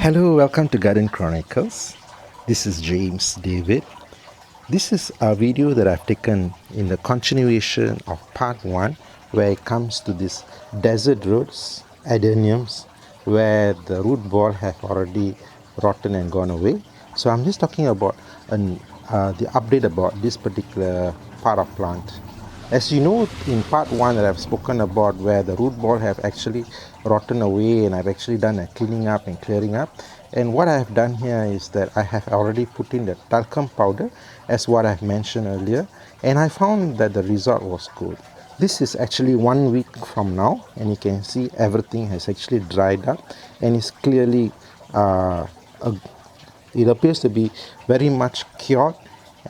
Hello, welcome to Garden Chronicles. This is James David. This is a video that I've taken in the continuation of part 1, where it comes to these desert roots, adeniums, where the root ball have already rotten and gone away. So I'm just talking about the update about this particular part of plant. As you know, in part 1 that I've spoken about, where the root ball have actually rotten away and I've actually done a cleaning up and clearing up, and what I have done here is that I have already put in the talcum powder as what I've mentioned earlier, and I found that the result was good. This is actually 1 week from now, and you can see everything has actually dried up and is clearly it appears to be very much cured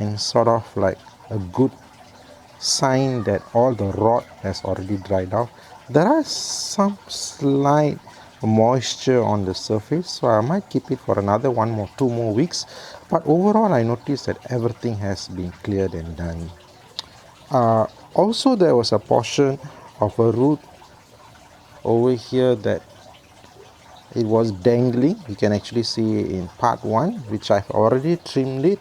and sort of like a good sign that all the rot has already dried out. There are some slight moisture on the surface, so I might keep it for another 2 more weeks, but overall I noticed that everything has been cleared and done. Also, there was a portion of a root over here that it was dangling. You can actually see in part 1, which I've already trimmed it,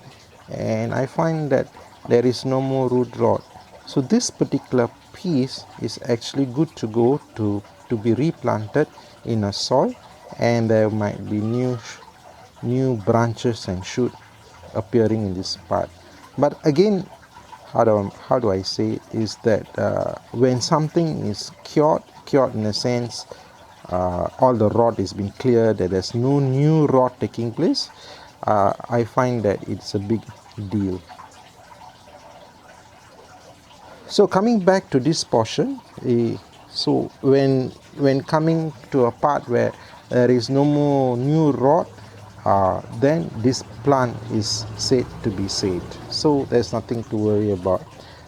and I find that there is no more root rot. So this particular piece is actually good to go to be replanted in a soil, and there might be new branches and shoot appearing in this part. But again, how do I say it, is that when something is cured in a sense, all the rot is being cleared, that there's no new rot taking place, I find that it's a big deal. So coming back to this portion, so when coming to a part where there is no more new rot, then this plant is said to be saved. So there's nothing to worry about.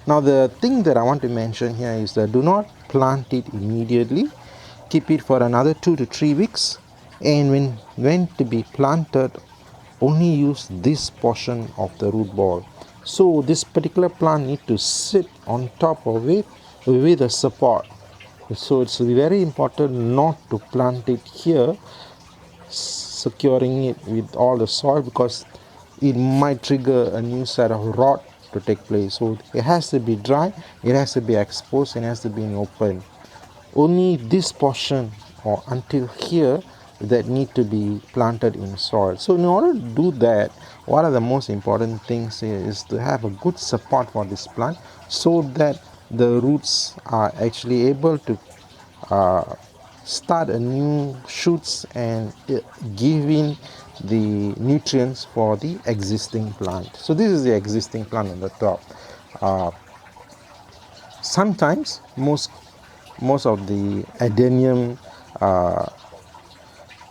Now the thing that I want to mention here is that do not plant it immediately. Keep it for another 2 to 3 weeks, and when to be planted, only use this portion of the root ball. So this particular plant need to sit on top of it with a support. So it's very important not to plant it here, securing it with all the soil, because it might trigger a new set of rot to take place. So it has to be dry, it has to be exposed, and it has to be in open. Only this portion or until here that need to be planted in soil. So in order to do that, one of the most important things is to have a good support for this plant, so that the roots are actually able to start a new shoots and give in the nutrients for the existing plant. So this is the existing plant on the top. Sometimes most of the adenium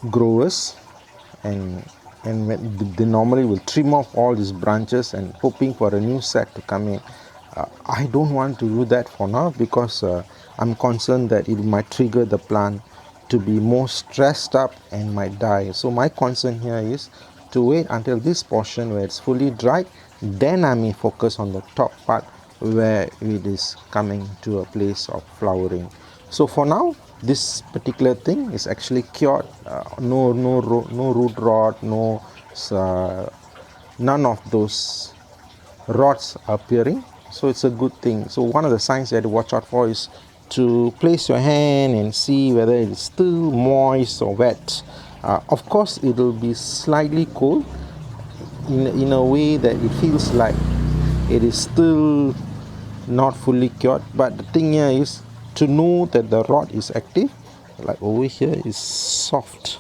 growers and they normally will trim off all these branches and hoping for a new set to come in. I don't want to do that for now, because I'm concerned that it might trigger the plant to be more stressed up and might die. So my concern here is to wait until this portion where it's fully dried, then I may focus on the top part where it is coming to a place of flowering. So for now, this particular thing is actually cured. No root rot, none of those rots appearing. So it's a good thing. So one of the signs you have to watch out for is to place your hand and see whether it's still moist or wet. Of course, it will be slightly cold in a way that it feels like it is still not fully cured. But the thing here is to know that the rod is active. Like over here is soft,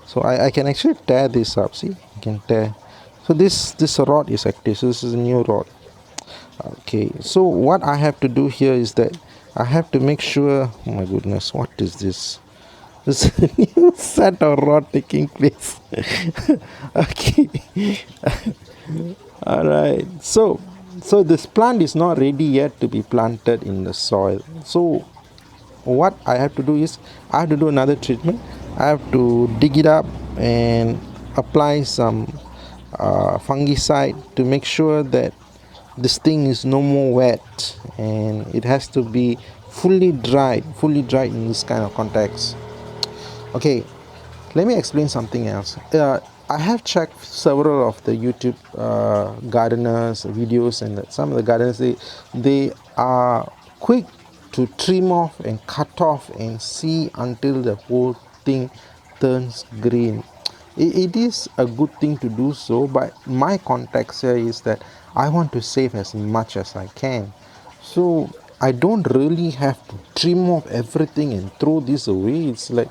so I can actually tear this up. See, I can tear. So this rod is active. So this is a new rod. Okay, so what I have to do here is that I have to make sure. Oh my goodness, what is this? This is a new set of rod taking place. Okay. All right. So this plant is not ready yet to be planted in the soil. So what I have to do is I have to do another treatment. I have to dig it up and apply some fungicide to make sure that this thing is no more wet, and it has to be fully dried in this kind of context. Okay, Let me explain something else. I have checked several of the YouTube gardeners videos, and some of the gardeners they are quick to trim off and cut off and see until the whole thing turns green. It is a good thing to do so, but my context here is that I want to save as much as I can. So I don't really have to trim off everything and throw this away. It's like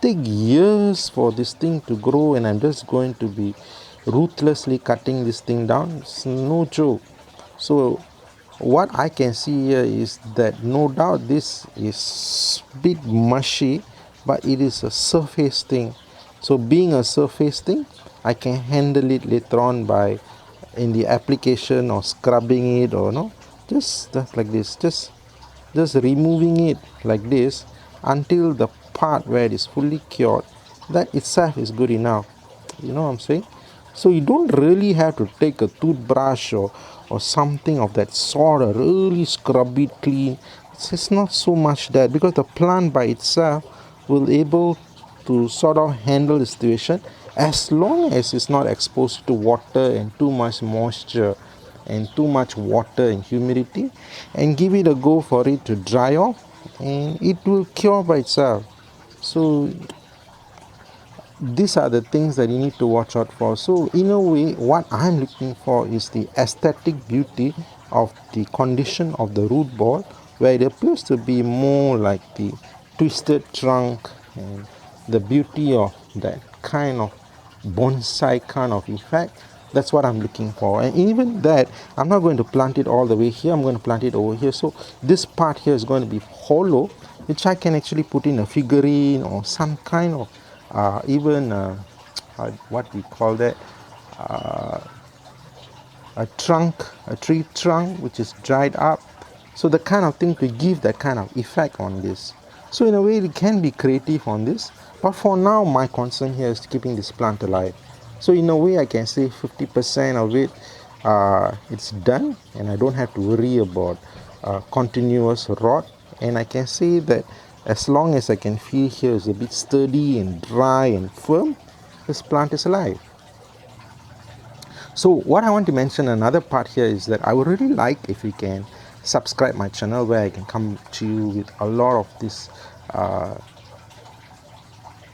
take years for this thing to grow, and I'm just going to be ruthlessly cutting this thing down. It's no joke. So what I can see here is that no doubt this is a bit mushy, but it is a surface thing. So being a surface thing, I can handle it later on by in the application or scrubbing it, or no, just like this, just removing it like this until the part where it is fully cured. That itself is good enough. You know what I'm saying? So you don't really have to take a toothbrush or something of that sort or really scrub it clean. It's not so much that, because the plant by itself will able to sort of handle the situation as long as it's not exposed to water and too much moisture and too much water and humidity, and give it a go for it to dry off, and it will cure by itself. So these are the things that you need to watch out for. So in a way, what I'm looking for is the aesthetic beauty of the condition of the root ball, where it appears to be more like the twisted trunk and the beauty of that kind of bonsai kind of effect. That's what I'm looking for. And even that, I'm not going to plant it all the way here, I'm going to plant it over here. So this part here is going to be hollow, which I can actually put in a figurine or some kind of even what we call that, a trunk, a tree trunk which is dried up. So the kind of thing to give that kind of effect on this. So in a way, it can be creative on this, but for now my concern here is keeping this plant alive. So in a way, I can say 50% of it it's done, and I don't have to worry about continuous rot. And I can say that as long as I can feel here is a bit sturdy and dry and firm, this plant is alive. So what I want to mention another part here is that I would really like if you can subscribe my channel, where I can come to you with a lot of these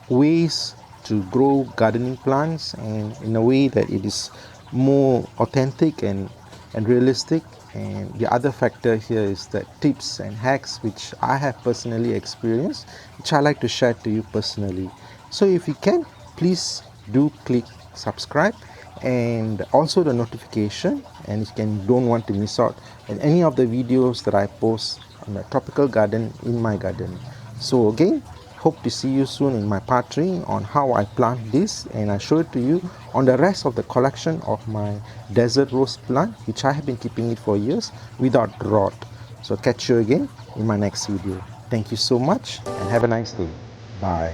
ways to grow gardening plants, and in a way that it is more authentic and realistic. And the other factor here is that tips and hacks which I have personally experienced, which I like to share to you personally. So if you can, please do click subscribe and also the notification, and you don't want to miss out on any of the videos that I post on the tropical garden in my garden. So again, hope to see you soon in my part 3 on how I plant this, and I show it to you on the rest of the collection of my desert rose plant, which I have been keeping it for years without rot. So catch you again in my next video. Thank you so much and have a nice day. Bye.